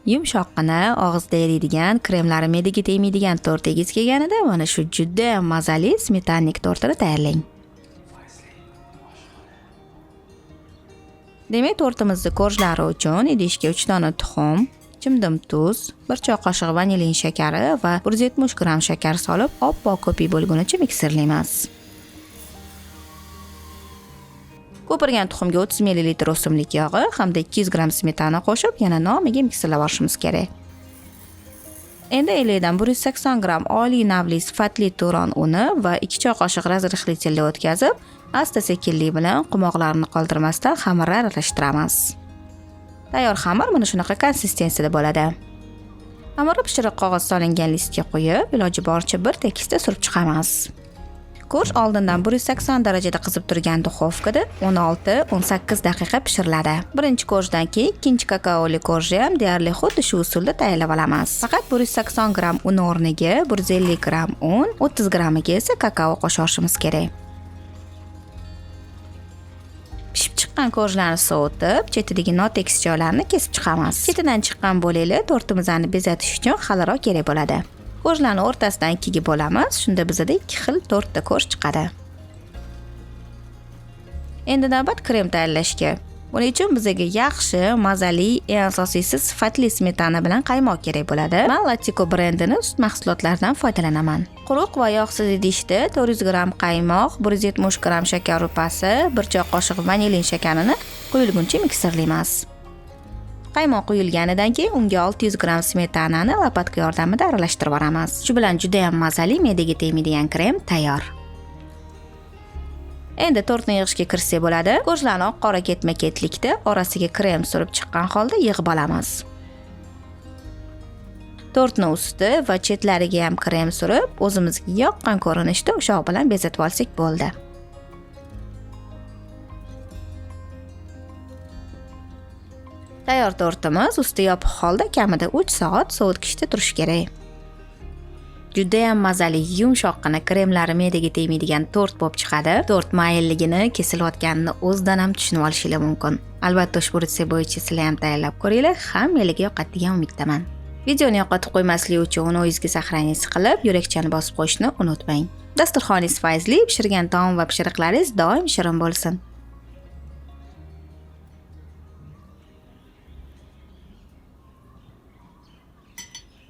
Yumshoqqina, og'izda eriydigan, kremlari me'daga tegmaydigan tort yegiz kelganida mana shu juda mazali smetannik tortini tayyorlang. Demak, tortimizni korjlari uchun idishga 3 dona tuxum, chimdim tuz, 1 choy qoshiq vanilin shakari va 170 gram shakar solib, oppoq ko'pik bo'lgunicha miksirlaymiz. Ko'pirgan tuxumga 30 ml o'simlik yog'i hamda 200 gram smetana qo'shib, yana nomiga miksirlab olishimiz kerak. Endi elakdan 180 gram oliy navli sifatli turon uni va 2 choy qoshiq razrixlitelga o'tkazib, asta-sekinlik bilan qumoqlarini qoldirmasdan xamirni aralashtiramiz. Tayyor xamir mana shunaqa konsistensiyada bo'ladi. Xamirni pishiriq qog'oz solingan listga qo'yib, iloji boricha bir tekisda surib chiqamiz. Go'sht oldindan 180 darajada qizib turgan duxovkada 16-18 daqiqa pishiriladi. Birinchi go'shtdan keyin ikkinchi kakaoli go'shtni ham deyarli xuddi shu usulda tayyorlab olamiz. Faqat 180 gram un o'rniga 150 gram un, 30 gramiga esa kakao qo'shishimiz kerak. Pishib chiqqan go'shtlarni sovutib, chetidagi notekis joylarini kesib chiqamiz. Chetidan chiqqan bo'laklar tortimizni bezatish uchun xaliroq kerak bo'ladi. Go'shtlarni o'rtasidan ikkiga bo'lamiz, shunda bizda 2 xil to'rtta go'sht chiqadi. Endi navbat krem tayyorlashga. Buning uchun bizga yaxshi, mazali, eng asosiysi sifatli smetana bilan qaymoq kerak bo'ladi. Men Latiko brendining sut mahsulotlaridan foydalanaman. Quruq va yog'siz idishda 400 gram qaymoq, 170 gram shakar upasi, 1 choy qoshiq vanilin shakarini quyilguncha miksirlaymiz. Qaymoq quyilganidan keyin unga 600 gram smetanani lopatka yordamida aralashtirib boramiz. Shu bilan juda ham mazali, me'daga tegmaydigan krem tayyor. Endi tortni yig'ishga kirsak bo'ladi. Go'shtlarni oq-qora ketma-ketlikda orasiga krem surib chiqqan holda yig'ib olamiz. Tortni usti va chetlariga ham krem surib, o'zimizga yoqqan ko'rinishda ushoq bilan bezatib olsak bo'ldi. Tayyor tortimiz usti yopiq holda kamida 3 soat sovutgichda turishi kerak. Juda ham mazali, yumshoqqina, kremlari me'daga tegmaydigan tort bo'lib chiqadi. Tort mayilligini, kesilayotganini o'zidan ham tushunib olishingiz mumkin. Albatta, ushbu retsept bo'yicha sizlar ham tayyorlab ko'ringlar, hammaga yoqadi degan umiddaman. Videoni yo'qotib qo'ymaslik uchun uni o'zingizga saqlangiz qilib, yurakchani bosib qo'yishni unutmang. Dasturxoningiz fayzli, pishirgan taom va pishiriqlaringiz doim shirin bo'lsin.